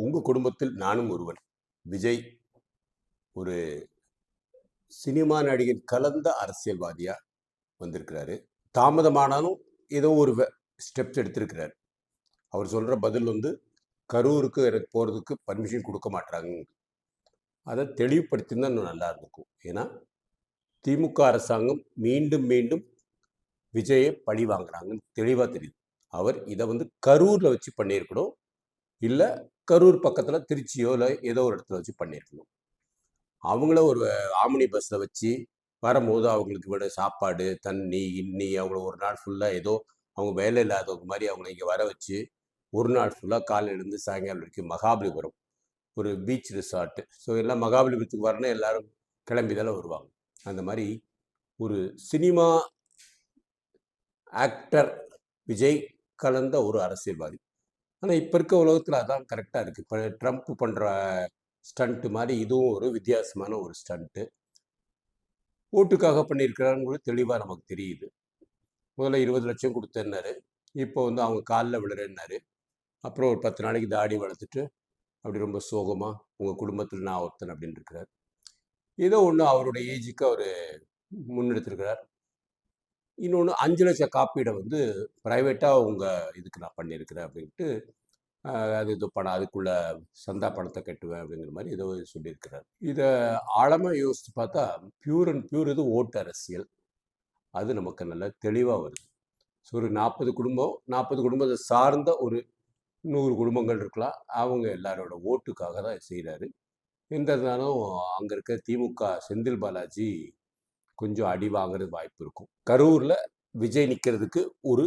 உங்க குடும்பத்தில் நானும் ஒருவன். விஜய் ஒரு சினிமா நடிகர் கலந்த அரசியல்வாதியா வந்திருக்கிறாரு. தாமதமானாலும் ஏதோ ஒரு ஸ்டெப்ஸ் எடுத்திருக்கிறாரு. அவர் சொல்ற பதில் வந்து கரூருக்கு எனக்கு போறதுக்கு பர்மிஷன் குடுக்க மாட்றாங்க. அத தெளிவுபடுத்தியிருந்தா இன்னும் நல்லா இருந்திருக்கும். ஏன்னா, திமுக அரசாங்கம் மீண்டும் மீண்டும் விஜய பழி வாங்குறாங்கன்னு தெளிவா தெரியுது. அவர் இத வந்து கரூர்ல வச்சு பண்ணியிருக்கணும். இல்ல கரூர் பக்கத்துல திருச்சியோ, இல்ல ஏதோ ஒரு இடத்துல வச்சு பண்ணியிருக்கணும். அவங்கள ஒரு ஆம்னி பஸ்ல வச்சு வரும்போது அவங்களுக்கு விட சாப்பாடு, தண்ணி, கிண்ணி அவங்கள ஒரு நாள் ஃபுல்லா ஏதோ அவங்க வேலை இல்லாதவங்க மாரி அவங்கள இங்க வர வச்சு, ஒரு நாள் ஃபுல்லா காலையிலேருந்து சாயங்காலம் வரைக்கும் மகாபலிபுரம் ஒரு பீச் ரிசார்ட். ஸோ எல்லாம் மகாபலிபுரத்துக்கு வரணும் எல்லாரும் கிளம்பி தானே வருவாங்க. அந்த மாரி ஒரு சினிமா ஆக்டர் விஜய் கலந்த ஒரு அரசியல்வாதி. ஆனா இப்ப இருக்க உலகத்துல அதான் கரெக்ட்டா இருக்கு. இப்ப ட்ரம்ப் பண்ற ஸ்டண்ட் மாரி இதுவும் ஒரு வித்தியாசமான ஒரு ஸ்டண்ட். ஓட்டுக்காக பண்ணியிருக்கிறாருங்கிறது தெளிவா நமக்கு தெரியுது. முதல்ல 20,00,000 குடுத்தேன்னாரு. இப்போ வந்து அவங்க கால்ல விழுறேன்னாரு. அப்புறம் ஒரு 10 நாளைக்கு தாடி வளர்த்துட்டு, அப்படி ரொம்ப சோகமா, உங்க குடும்பத்தில நான் ஒருத்தன் அப்படின்னு இருக்கிறார். ஏதோ ஒண்ணு அவருடைய ஏஜுக்கு அவரு முன்னெடுத்திருக்கிறார். இன்னொன்னு 5,00,000 காப்பீட வந்து பிரைவேட்டா உங்க இதுக்கு நான் பண்ணியிருக்கிறேன் அப்படின்ட்டு, அ அது ஏதோ பணம் அதுக்குள்ள சந்தா பணத்த கட்டுவேன் அப்படிங்கிற மாரி ஏதோ சொல்லியிருக்கிறார். இத ஆழமா யோசிச்சு பார்த்தா, பியூர் அண்ட் பியூர் இது ஓட்டு அரசியல். அது நமக்கு நல்லா தெளிவா வருது. ஸோ ஒரு 40 குடும்பம், 40 குடும்பத்த சார்ந்த ஒரு 100 குடும்பங்கள் இருக்கலாம். அவங்க எல்லாரோட ஓட்டுக்காக தான் செய்றாரு. எந்த இருந்தாலும் அங்க இருக்க திமுக செந்தில் பாலாஜி கொஞ்சம் அடி வாங்குறது வாய்ப்பு இருக்கும். கரூர்ல விஜய் நிக்கிறதுக்கு ஒரு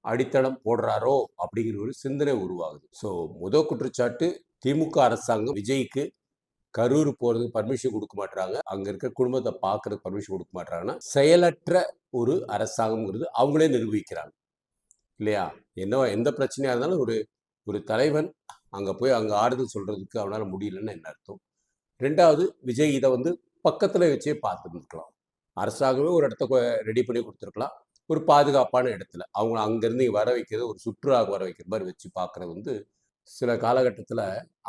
அடித்தளம் போடுறாரோ அப்படிங்கிற ஒரு சிந்தனை உருவாகுது. ஸோ குற்றச்சாட்டு திமுக அரசாங்கம் விஜய்க்கு கரூர் போறதுக்கு பர்மிஷன் குடுக்க மாட்றாங்க. அங்க இருக்க குடும்பத்த பார்க்கறதுக்கு பர்மிஷன் குடுக்க மாட்றாங்கன்னா, செயலற்ற ஒரு அரசாங்கம்ங்கிறது அவங்களே நிரூபிக்கிறாங்க. இல்லையா? எந்த பிரச்சனையா இருந்தாலும் ஒரு ஒரு தலைவன் அங்க போய் அங்க ஆறுதல் சொல்றதுக்கு அவனால முடியலன்னு என்ன அர்த்தம்? 2வது விஜய் இத வந்து பக்கத்துல வச்சே பார்த்துருந்துருக்கலாம். அரசாங்கமே ஒரு இடத்த ரெடி பண்ணி குடுத்துருக்கலாம். ஒரு பாதுகாப்பான இடத்துல. அவங்கள அங்கருந்து வர வைக்கிறது ஒரு சுற்றுலாவுக்கு வர வைக்கிற மாரி வச்சு பார்க்குறது வந்து, சில காலகட்டத்தில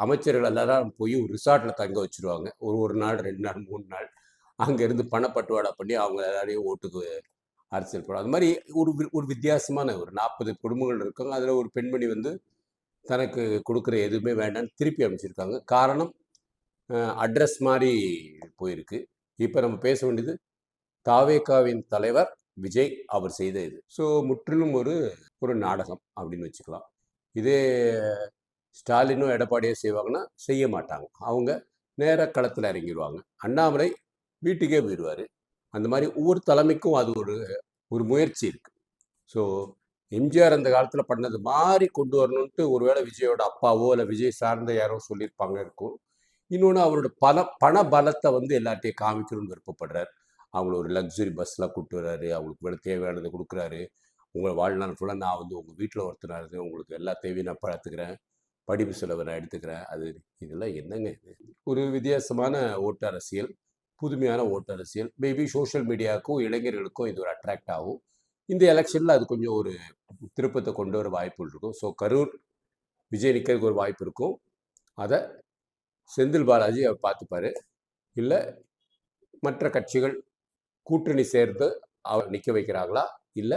அமைச்சர்கள் எல்லாரும் போய் ஒரு ரிசார்ட்ல தங்க வச்சுருவாங்க. ஒரு 1 நாள், 2 நாள், 3 நாள். அங்கேருந்து பணப்பட்டுவாடா பண்ணி அவங்க எல்லாரையும் ஓட்டுக்கு அரசியல் படம். அது மாரி ஒரு வித்தியாசமான ஒரு 40 குடும்பங்கள் இருக்காங்க. அதில ஒரு பெண்மணி வந்து தனக்கு குடுக்குற எதுவுமே வேண்டான்னு திருப்பி அனுப்பிச்சிருக்காங்க. காரணம் அட்ரஸ் மாரி போயிருக்கு. இப்ப நம்ம பேச வேண்டியது தாவேகாவின் தலைவர் விஜய் அவர் செய்த இது. ஸோ முற்றிலும் ஒரு ஒரு நாடகம் அப்படின்னு வச்சுக்கலாம். இதே ஸ்டாலினோ, எடப்பாடியோ செய்வாங்கன்னா, செய்ய மாட்டாங்க. அவங்க நேரா களத்துல இறங்கிருவாங்க. அண்ணாமலை வீட்டுக்கே போயிருவாரு. அந்த மாரி ஒவ்வொரு தலைமைக்கும் அது ஒரு ஒரு முயற்சி இருக்கு. ஸோ எம்ஜிஆர் அந்த காலத்துல பண்ணது மாரி கொண்டு வரணுன்ட்டு ஒருவேளை விஜயோட அப்பாவோ, இல்ல விஜய் சார்ந்த யாரோ சொல்லியிருப்பாங்க இருக்கும். இன்னொன்னு அவரோட பண பலத்த வந்து எல்லார்ட்டயும் காமிக்கணும்னு விருப்பப்படுறார். அவங்கள ஒரு லக்ஸுரி பஸ்ல கூட்டு வர்றாரு. அவங்களுக்கு வேற தேவையானத குடுக்குறாரு. உங்க வாழ்நாள் ஃபுல்லா நான் வந்து உங்க வீட்ல ஒருத்தனா இருந்து உங்களுக்கு எல்லா தேவையும் நான் பார்த்துக்கிறேன். படிப்பு செலவ நான் எடுத்துக்கிறேன். இதெல்லாம் என்னங்க இது? ஒரு வித்தியாசமான ஓட்டு அரசியல், புதுமையான ஓட்டு அரசியல். மேபி சோசியல் மீடியாவுக்கும், இளைஞர்களுக்கும் இது ஒரு அட்ராக்ட் ஆகும். இந்த எலக்ஷன்ல அது கொஞ்சம் ஒரு திருப்பத்த கொண்டு வர வாய்ப்புகள் இருக்கும். ஸோ கரூர் விஜய் நிக்கிறதுக்கு ஒரு வாய்ப்பு இருக்கும். அத செந்தில் பாலாஜி அவர் பார்த்துப்பாரு. இல்ல மற்ற கட்சிகள் கூட்டணி சேர்ந்து அவர் நிக்க வைக்கிறாங்களா? இல்ல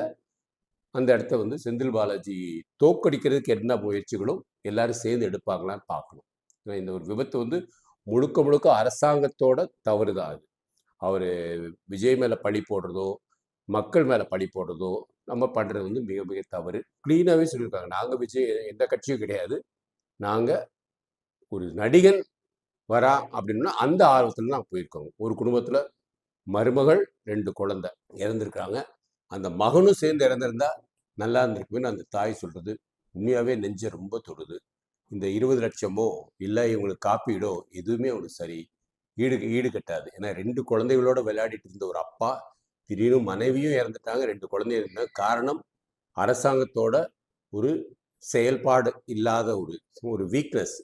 அந்த இடத்த வந்து செந்தில் பாலாஜி தோற்கடிக்கிறதுக்கு என்ன முயற்சிகளும் எல்லாரும் சேர்ந்து எடுப்பாங்களான்னு பார்க்கணும். ஏன்னா இந்த ஒரு விபத்து வந்து முழுக்க முழுக்க அரசாங்கத்தோட தவறு தான் அது. அவரு விஜய் மேல பழி போடுறதோ, மக்கள் மேல பழி போடுறதோ, நம்ம பண்றது வந்து மிக மிக தவறு. கிளீனாவே சொல்லியிருக்காங்க. நாங்க விஜய் எந்த கட்சியும் கிடையாது. நாங்க ஒரு நடிகன் வரான் அப்படின்னா, அந்த ஆர்வத்துல தான் போயிருக்கோம். ஒரு குடும்பத்துல மருமகள், 2 குழந்தை இறந்திருக்காங்க. அந்த மகனும் சேர்ந்து இறந்திருந்தா நல்லா இருந்திருக்குமேன்னு அந்த தாய் சொல்றது, உண்மையாவே நெஞ்ச ரொம்ப தொடுது. இந்த 20,00,000மோ, இல்ல இவங்களுக்கு காப்பீடோ எதுவுமே அவங்களுக்கு சரி ஈடு கட்டாது. ஏன்னா 2 குழந்தைகளோட விளையாடிட்டு இருந்த ஒரு அப்பா, திடீர்னு மனைவியும் இறந்துட்டாங்க, 2 குழந்தையும் இருந்தாங்க. காரணம் அரசாங்கத்தோட ஒரு செயல்பாடு இல்லாத ஒரு ஒரு வீக்னஸ்.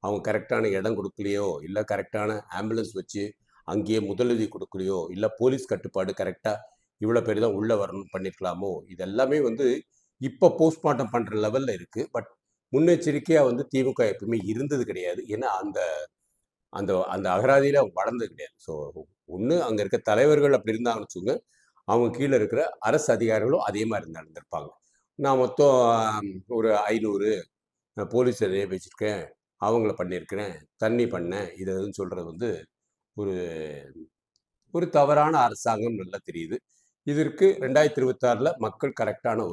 அவங்க கரெக்டான இடம் குடுக்கலையோ, இல்ல கரெக்டான ஆம்புலன்ஸ் வச்சு அங்கேயே முதலுதவி குடுக்கலையோ, இல்ல போலீஸ் கட்டுப்பாடு கரெக்ட்டா இவ்வளோ பேர் தான் உள்ள வரணும்னு பண்ணியிருக்கலாமோ, இது எல்லாமே வந்து இப்ப போஸ்ட்மார்ட்டம் பண்ற லெவல்ல இருக்கு. பட் முன்னெச்சரிக்கையா வந்து திமுக எப்பவுமே இருந்தது கிடையாது. ஏன்னா, அந்த அந்த அந்த அகராதியில அவங்க வளர்ந்தது கிடையாது. ஸோ, ஒண்ணு அங்க இருக்க தலைவர்கள் அப்படி இருந்தாங்கன்னு வச்சுக்கோங்க. அவங்க கீழ இருக்கிற அரசு அதிகாரிகளும் அதே மாரி நடந்திருப்பாங்க. நான் மொத்தம் ஒரு 500 போலீஸ நியமிச்சிருக்கேன். அவங்கள பண்ணியிருக்கிறேன். தண்ணி பண்ணேன். இது அதுன்னு சொல்றது வந்து ஒரு ஒரு தவறான அரசாங்கம் நல்லா தெரியுது. இதற்கு 2026ல மக்கள் கரெக்ட்டான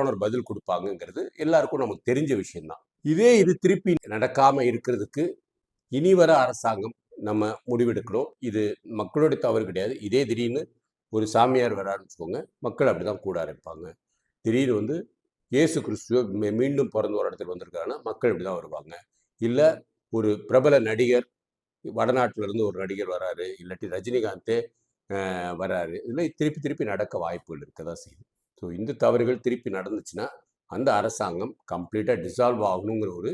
ஒரு பதில் குடுப்பாங்கங்கிறது எல்லாருக்கும் நமக்கு தெரிஞ்ச விஷயம் தான். இது திருப்பி நடக்காம இருக்கிறதுக்கு இனி வர அரசாங்கம் நம்ம முடிவெடுக்கணும். இது மக்களுடைய தவறு கிடையாது. இதே திடீர்னு ஒரு சாமியார் வராருன்னு வச்சுக்கோங்க, மக்கள் அப்படிதான் கூட ஆரம்பிப்பாங்க. திடீர்னு வந்து இயேசு கிறிஸ்துவ மீண்டும் பொறந்து ஒரு இடத்துக்கு வந்திருக்காருன்னா, மக்கள் இப்படிதான் வருவாங்க. இல்ல ஒரு பிரபல நடிகர் வடநாட்டுல இருந்து ஒரு நடிகர் வராரு, இல்லாட்டி ரஜினிகாந்தே வராரு. இதெல்லாம் திருப்பி திருப்பி நடக்க வாய்ப்புகள் இருக்க தான் செய்யுது. ஸோ இந்த தவறுகள் திருப்பி நடந்துச்சுன்னா, அந்த அரசாங்கம் கம்ப்ளீட்டா டிசால்வ் ஆகணுங்கிற ஒரு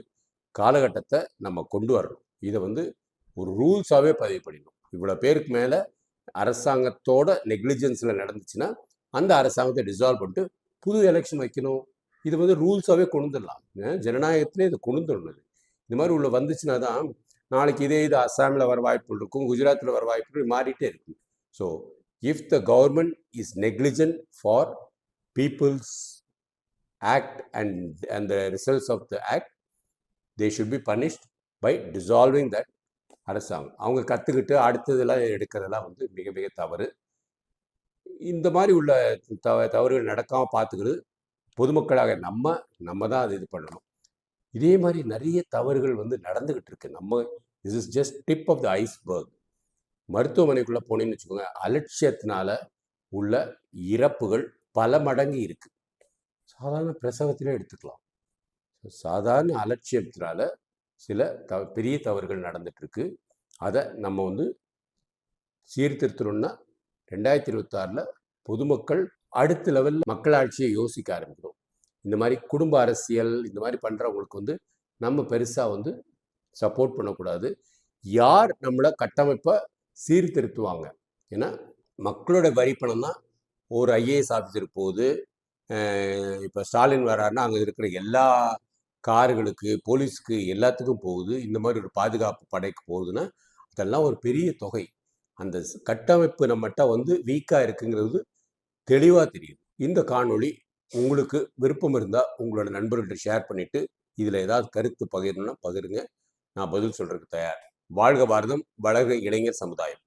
காலகட்டத்த நம்ம கொண்டு வரணும். இத வந்து ஒரு ரூல்ஸாவே பதிவு பண்ணிடணும். இவ்வளோ பேருக்கு மேல அரசாங்கத்தோட நெக்லிஜென்ஸ்ல நடந்துச்சுன்னா, அந்த அரசாங்கத்த டிசால்வ் பண்ணிட்டு புது எலெக்ஷன் வைக்கணும். இது வந்து ரூல்ஸாவே கொண்டு வந்துடலாம். ஜனநாயகத்திலே இத கொண்டு வந்துடணும். இந்த மாதிரி உள்ள வந்துச்சுன்னா தான், நாளைக்கு இது அஸ்ஸாம்ல வர வாய்ப்புகள் இருக்கும், குஜராத்ல வர வாய்ப்புகள் மாறிட்டே இருக்கும். So, if the government is negligent for peoples act and the results of the act, they should be punished by dissolving that அரசாங்கம். அவங்க கத்துக்கிட்டு அடுத்ததெல்லாம் எடுக்கிறதெல்லாம் வந்து மிக மிக தவறு. இந்த மாதிரி உள்ள தவறுகள் நடக்காம பார்த்துக்கிறது பொதுமக்களாக நம்ம தான் அது இது பண்ணணும். இதே மாதிரி நிறைய தவறுகள் வந்து நடந்துகிட்டு இருக்கு. This is just tip of the iceberg. மருத்துவமனைக்குள்ள போனீங்கன்னு வச்சுக்கோங்க, அலட்சியத்தினால உள்ள இறப்புகள் பல மடங்கு இருக்கு. சாதாரண பிரசவத்திலே எடுத்துக்கலாம். சாதாரண அலட்சியத்தினால சில பெரிய தவறுகள் நடந்துட்டு இருக்கு. அதை நம்ம வந்து சீர்திருத்தணும்னா 2026ல பொதுமக்கள் அடுத்த லெவலில் மக்களாட்சியை யோசிக்க ஆரம்பிக்கணும். இந்த மாதிரி குடும்ப அரசியல் இந்த மாதிரி பண்ணுறவங்களுக்கு வந்து நம்ம பெருசாக வந்து சப்போர்ட் பண்ணக்கூடாது. யார் நம்மளை கட்டமைப்பை சீர்திருத்துவாங்க? ஏன்னா மக்களோட வரி பணம் தான் ஒரு ஐஏஎஸ் ஆஃபீஸருக்கு போகுது. இப்போ ஸ்டாலின் வராருன்னா அங்கே இருக்கிற எல்லா கார்களுக்கு, போலீஸுக்கு எல்லாத்துக்கும் போகுது. இந்த மாதிரி ஒரு பாதுகாப்பு படைக்கு போகுதுன்னா அதெல்லாம் ஒரு பெரிய தொகை. அந்த கட்டமைப்பு நம்மகிட்ட வந்து வீக்காக இருக்குங்கிறது தெளிவாக தெரியுது. இந்த காணொளி உங்களுக்கு விருப்பம் இருந்தால் உங்களோட நண்பர்கள்ட்ட ஷேர் பண்ணிவிட்டு இதில் ஏதாவது கருத்து பகிரணும்னா பகிருங்க. நான் பதில் சொல்கிறதுக்கு தயார். வாழ்க பாரதம், வளர்க இளைஞர் சமுதாயம்.